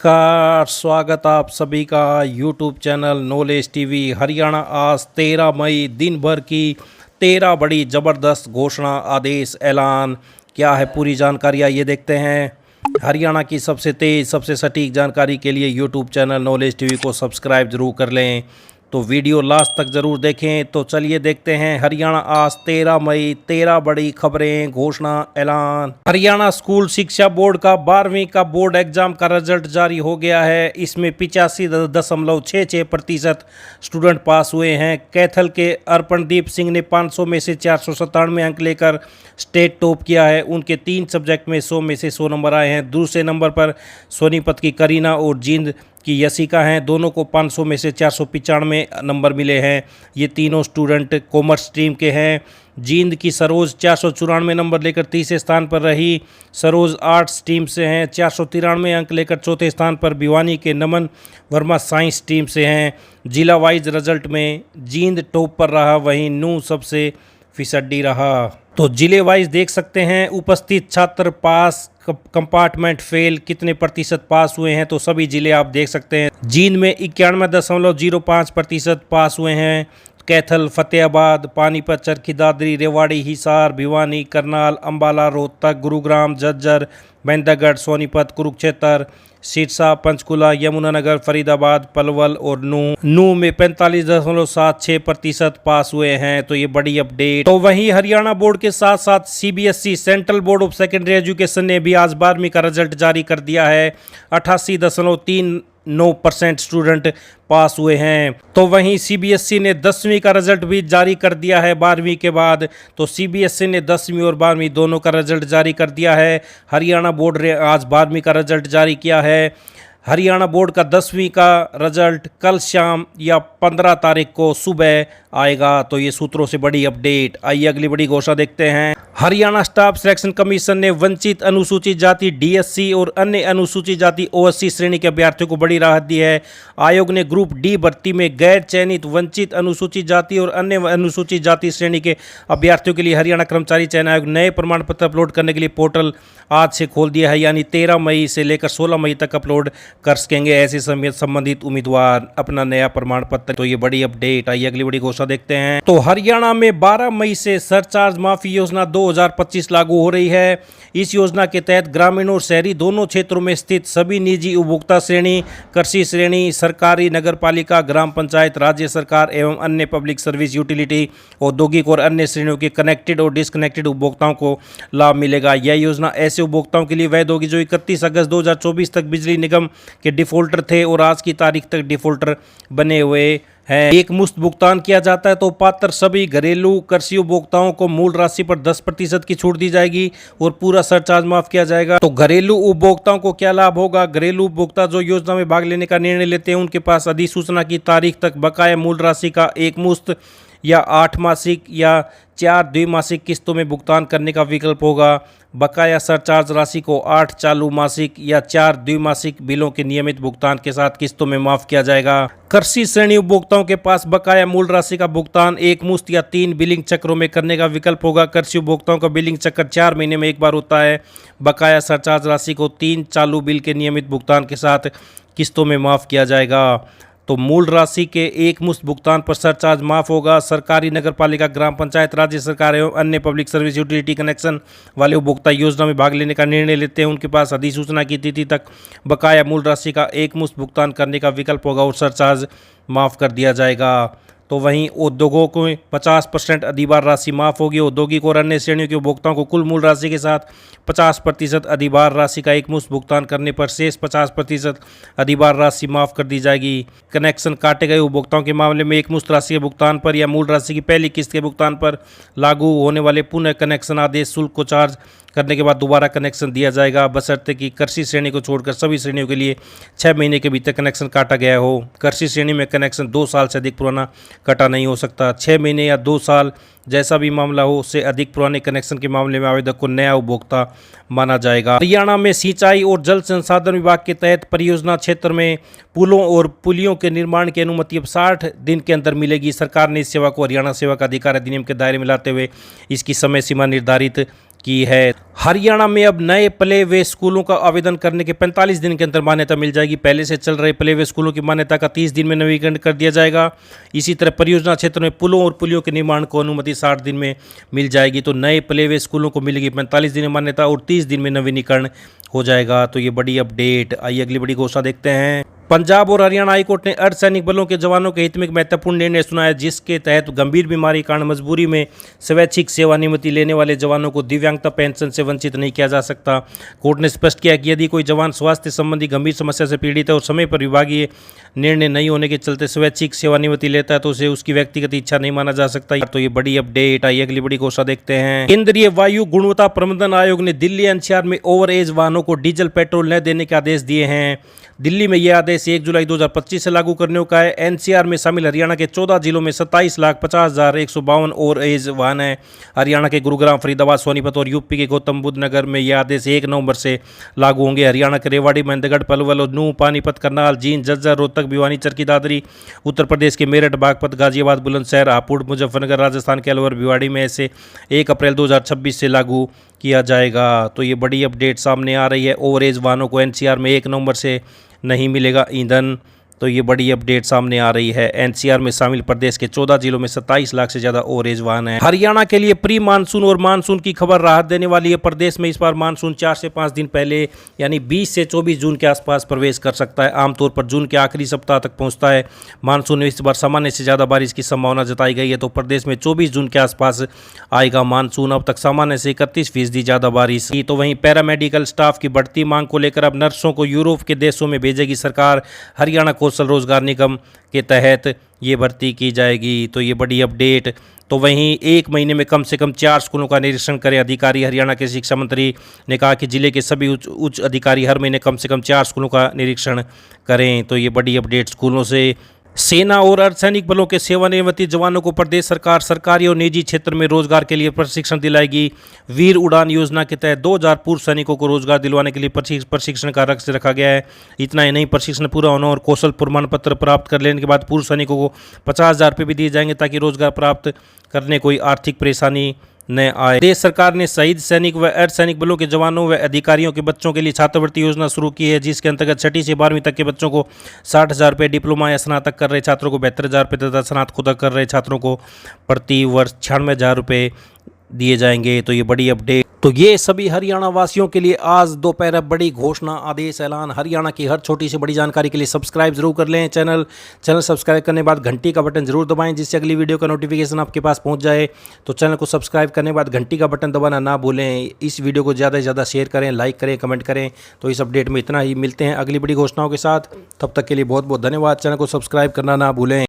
नमस्कार, स्वागत आप सभी का YouTube channel knowledge TV. Haryana आज 13 मई दिन भर की 13 बड़ी ज़बरदस्त घोषणा, आदेश, ऐलान क्या है, पूरी जानकारी आइए देखते हैं। हरियाणा की सबसे तेज़, सबसे सटीक जानकारी के लिए यूट्यूब चैनल नॉलेज टीवी को सब्सक्राइब जरूर कर लें, तो वीडियो लास्ट तक ज़रूर देखें। तो चलिए देखते हैं हरियाणा आज 13 मई 13 बड़ी खबरें, घोषणा, ऐलान। हरियाणा स्कूल शिक्षा बोर्ड का 12वीं का बोर्ड एग्जाम का रिजल्ट जारी हो गया है। इसमें 85.66% स्टूडेंट पास हुए हैं। कैथल के अर्पणदीप सिंह ने 500 में से 497 अंक लेकर स्टेट टॉप किया है। उनके 3 सब्जेक्ट में 100 में से 100 नंबर आए हैं। दूसरे नंबर पर सोनीपत की करीना और जींद की यशिका हैं। दोनों को 500 में से 495 नंबर मिले हैं। ये तीनों स्टूडेंट कॉमर्स स्ट्रीम के हैं। जींद की सरोज 494 नंबर लेकर तीसरे स्थान पर रही। सरोज आर्ट्स स्ट्रीम से हैं। 493 अंक लेकर चौथे स्थान पर। भिवानी के नमन वर्मा साइंस स्ट्रीम से हैं। जिला वाइज रिजल्ट में जींद टॉप पर रहा, वहीं नू सबसे फिसड्डी रहा। तो जिले वाइज देख सकते हैं उपस्थित छात्र, पास, कंपार्टमेंट फेल, कितने प्रतिशत पास हुए हैं, तो सभी जिले आप देख सकते हैं। जींद में 91.05% पास हुए हैं। कैथल, फतेहाबाद, पानीपत, चरखी दादरी, रेवाड़ी, हिसार, भिवानी, करनाल, अंबाला, रोहतक, गुरुग्राम, झज्जर, मेंढरगढ़, सोनीपत, कुरुक्षेत्र, सिरसा, पंचकुला, यमुनानगर, फरीदाबाद, पलवल और नू में 45.76% पास हुए हैं। तो ये बड़ी अपडेट। तो वहीं हरियाणा बोर्ड के साथ साथ CBSE central board of secondary education ने भी आज 12वीं का रिजल्ट जारी कर दिया है। 88.39% स्टूडेंट पास हुए हैं। तो वहीं सीबीएसई ने 10वीं का रिजल्ट भी जारी कर दिया है 12वीं के बाद। तो सीबीएसई ने 10वीं और 12वीं दोनों का रिजल्ट जारी कर दिया है। हरियाणा बोर्ड ने आज 12वीं का रिजल्ट जारी किया है। हरियाणा बोर्ड का 10वीं का रिजल्ट कल शाम या 15 तारीख को सुबह आएगा। तो ये सूत्रों से बड़ी अपडेट। आइए अगली बड़ी घोषणा देखते हैं। हरियाणा स्टाफ सिलेक्शन कमीशन ने वंचित अनुसूचित जाति डीएससी और अन्य अनुसूचित जाति ओएससी श्रेणी के अभ्यर्थियों को बड़ी राहत दी है। आयोग ने ग्रुप डी भर्ती में गैर चयनित वंचित अनुसूचित जाति और अन्य अनुसूचित जाति श्रेणी के अभ्यर्थियों के लिए हरियाणा कर्मचारी चयन आयोग नए प्रमाण पत्र अपलोड करने के लिए पोर्टल आज से खोल दिया है। यानी 13 मई से लेकर 16 मई तक अपलोड कर सकेंगे ऐसे संबंधित उम्मीदवार अपना नया प्रमाण पत्र। तो ये बड़ी अपडेट। आइए अगली बड़ी घोषणा देखते हैं। तो हरियाणा में 12 मई से सरचार्ज माफी योजना 2025 लागू हो रही है। इस योजना के तहत ग्रामीण और शहरी दोनों क्षेत्रों में स्थित सभी निजी उपभोक्ता श्रेणी, कृषि श्रेणी, सरकारी, नगरपालिका, ग्राम पंचायत, राज्य सरकार एवं अन्य पब्लिक सर्विस यूटिलिटी, औद्योगिक और अन्य श्रेणियों के कनेक्टेड और डिसकनेक्टेड उपभोक्ताओं को लाभ मिलेगा। यह योजना ऐसे उपभोक्ताओं के लिए वैध होगी जो 31 अगस्त 2024 तक बिजली निगम के डिफॉल्टर थे और आज की तारीख तक डिफॉल्टर बने हुए हैं। एक मुश्त भुगतान किया जाता है। तो पात्र सभी घरेलू कृषि उपभोक्ताओं को मूल राशि पर 10% की छूट दी जाएगी और पूरा सरचार्ज माफ किया जाएगा। तो घरेलू उपभोक्ताओं को क्या लाभ होगा? घरेलू उपभोक्ता जो योजना में भाग लेने का निर्णय लेते हैं, उनके पास अधिसूचना की तारीख तक बकाया मूल राशि का एक मुश्त या 8 मासिक या 4 द्विमासिक किस्तों में भुगतान करने का विकल्प होगा। बकाया सरचार्ज राशि को 8 चालू मासिक या 4 द्विमासिक बिलों के नियमित भुगतान के साथ किस्तों में माफ किया जाएगा। कृषि श्रेणी उपभोक्ताओं के पास बकाया मूल राशि का भुगतान एक मुश्त या 3 बिलिंग चक्रों में करने का विकल्प होगा। कृषि उपभोक्ताओं का बिलिंग चक्र 4 महीने में एक बार होता है। बकाया सरचार्ज राशि को 3 चालू बिल के नियमित भुगतान के साथ किस्तों में माफ किया जाएगा। तो मूल राशि के एक मुश्त भुगतान पर सरचार्ज माफ होगा। सरकारी, नगरपालिका, ग्राम पंचायत, राज्य सरकार एवं अन्य पब्लिक सर्विस यूटिलिटी कनेक्शन वाले उपभोक्ता योजना में भाग लेने का निर्णय लेते हैं, उनके पास अधिसूचना की तिथि तक बकाया मूल राशि का एक मुश्त भुगतान करने का विकल्प होगा और सरचार्ज माफ कर दिया जाएगा। तो वहीं उद्योगों को 50% अधिभार राशि माफ होगी। औद्योगिक और अन्य श्रेणियों के उपभोक्ताओं को कुल मूल राशि के साथ 50% अधिभार राशि का एक मुश्त भुगतान करने पर शेष 50% अधिभार राशि माफ कर दी जाएगी। कनेक्शन काटे गए उपभोक्ताओं के मामले में एक मुश्त राशि के भुगतान पर या मूल राशि की पहली किस्त के भुगतान पर लागू होने वाले पुनः कनेक्शन आदेश शुल्क को चार्ज करने के बाद दोबारा कनेक्शन दिया जाएगा, बशर्ते कि कृषि श्रेणी को छोड़कर सभी श्रेणियों के लिए 6 महीने के भीतर कनेक्शन काटा गया हो। कृषि श्रेणी में कनेक्शन 2 साल से अधिक पुराना कटा नहीं हो सकता। 6 महीने या 2 साल जैसा भी मामला हो, उससे अधिक पुराने कनेक्शन के मामले में आवेदक को नया उपभोक्ता माना जाएगा। हरियाणा में सिंचाई और जल संसाधन विभाग के तहत परियोजना क्षेत्र में पुलों और पुलियों के निर्माण की अनुमति अब 60 दिन के अंदर मिलेगी। सरकार ने इस सेवा को हरियाणा सेवा का अधिकार अधिनियम के दायरे में लाते हुए इसकी समय सीमा निर्धारित की है। हरियाणा में अब नए प्ले वे स्कूलों का आवेदन करने के 45 दिन के अंदर मान्यता मिल जाएगी। पहले से चल रहे प्ले वे स्कूलों की मान्यता का 30 दिन में नवीनीकरण कर दिया जाएगा। इसी तरह परियोजना क्षेत्र में पुलों और पुलियों के निर्माण को अनुमति 60 दिन में मिल जाएगी। तो नए प्ले वे स्कूलों को मिलेगी 45 दिन में मान्यता और 30 दिन में नवीनीकरण हो जाएगा। तो ये बड़ी अपडेट। आइए अगली बड़ी घोषणा देखते हैं। पंजाब और हरियाणा हाईकोर्ट ने अर्धसैनिक बलों के जवानों के हित में एक महत्वपूर्ण निर्णय सुनाया, जिसके तहत गंभीर बीमारी के कारण मजबूरी में स्वैच्छिक सेवानिवृत्ति लेने वाले जवानों को दिव्यांगता पेंशन से वंचित नहीं किया जा सकता। कोर्ट ने स्पष्ट किया कि यदि कोई जवान स्वास्थ्य संबंधी गंभीर समस्या से पीड़ित है और समय पर विभागीय निर्णय नहीं होने के चलते स्वैच्छिक सेवानिवृत्ति लेता है तो उसे उसकी व्यक्तिगत इच्छा नहीं माना जा सकता। तो ये बड़ी अपडेट। आइए अगली बड़ी घोषणा देखते हैं। केंद्रीय वायु गुणवत्ता प्रबंधन आयोग ने दिल्ली एनसीआर में ओवर एज वाहनों को डीजल पेट्रोल न देने के आदेश दिए हैं। दिल्ली में यह आदेश 1 जुलाई 2025 से लागू करने का है। एनसीआर में शामिल हरियाणा के 14 जिलों में 27,50,152 ओवर एज वाहन हैं। हरियाणा के गुरुग्राम, फरीदाबाद, सोनीपत और यूपी के गौतम बुद्ध नगर में यह आदेश 1 नवंबर से लागू होंगे। हरियाणा के रेवाड़ी, महेंद्रगढ़, पलवल और नूंह, पानीपत, करनाल, जींद, झज्जर, रोहतक, भिवानी, चरखी दादरी। उत्तर प्रदेश के मेरठ, बागपत, गाजियाबाद, बुलंदशहर, हापुड़, मुजफ्फरनगर, राजस्थान के अलवर, भिवाड़ी में ऐसे 1 अप्रैल 2026 से लागू किया जाएगा। तो ये बड़ी अपडेट सामने आ रही है। ओवरेज वाहनों को एनसीआर में 1 नवंबर से नहीं मिलेगा ईंधन। तो ये बड़ी अपडेट सामने आ रही है। एनसीआर में शामिल प्रदेश के 14 जिलों में 27 लाख से ज़्यादा ओवरेज वाहन हैं। हरियाणा के लिए प्री मानसून और मानसून की खबर राहत देने वाली है। प्रदेश में इस बार मानसून 4 से 5 दिन पहले यानी 20 से 24 जून के आसपास प्रवेश कर सकता है। आमतौर पर जून के आखिरी सप्ताह तक पहुंचता है। मानसून में इस बार सामान्य से ज़्यादा बारिश की संभावना जताई गई है। तो प्रदेश में 24 जून के आसपास आएगा मानसून। अब तक सामान्य से 31% ज़्यादा बारिश की। तो वहीं पैरामेडिकल स्टाफ की बढ़ती मांग को लेकर अब नर्सों को यूरोप के देशों में भेजेगी सरकार। हरियाणा कौशल रोजगार निगम के तहत ये भर्ती की जाएगी। तो ये बड़ी अपडेट। तो वहीं 1 महीने में कम से कम 4 स्कूलों का निरीक्षण करें अधिकारी। हरियाणा के शिक्षा मंत्री ने कहा कि जिले के सभी उच्च अधिकारी हर महीने कम से कम 4 स्कूलों का निरीक्षण करें। तो ये बड़ी अपडेट स्कूलों से। सेना और अर्धसैनिक बलों के सेवानिवृत्त जवानों को प्रदेश सरकार सरकारी और निजी क्षेत्र में रोजगार के लिए प्रशिक्षण दिलाएगी। वीर उड़ान योजना के तहत 2000 पूर्व सैनिकों को रोजगार दिलवाने के लिए प्रशिक्षण का लक्ष्य रखा गया है। इतना ही नहीं, प्रशिक्षण पूरा होना और कौशल प्रमाण पत्र प्राप्त कर लेने के बाद पूर्व सैनिकों को 50,000 रुपये भी दिए जाएंगे ताकि रोजगार प्राप्त करने कोई आर्थिक परेशानी न आए। देश सरकार ने शहीद सैनिक व अर्धसैनिक बलों के जवानों व अधिकारियों के बच्चों के लिए छात्रवृत्ति योजना शुरू की है, जिसके अंतर्गत 6ठी से 12वीं तक के बच्चों को 60,000 रुपये, डिप्लोमा या स्नातक कर रहे छात्रों को 72,000 रुपये तथा स्नातकोत्तर कर रहे छात्रों को प्रति वर्ष 96,000 रुपये दिए जाएंगे। तो ये बड़ी अपडेट। तो ये सभी हरियाणा वासियों के लिए आज दोपहर बड़ी घोषणा, आदेश, ऐलान। हरियाणा की हर छोटी से बड़ी जानकारी के लिए सब्सक्राइब जरूर कर लें चैनल सब्सक्राइब करने के बाद घंटी का बटन जरूर दबाएं, जिससे अगली वीडियो का नोटिफिकेशन आपके पास पहुंच जाए। तो चैनल को सब्सक्राइब करने के बाद घंटी का बटन दबाना ना भूलें। इस वीडियो को ज़्यादा से ज़्यादा शेयर करें, लाइक करें, कमेंट करें। तो इस अपडेट में इतना ही। मिलते हैं अगली बड़ी घोषणाओं के साथ। तब तक के लिए बहुत बहुत धन्यवाद। चैनल को सब्सक्राइब करना ना भूलें।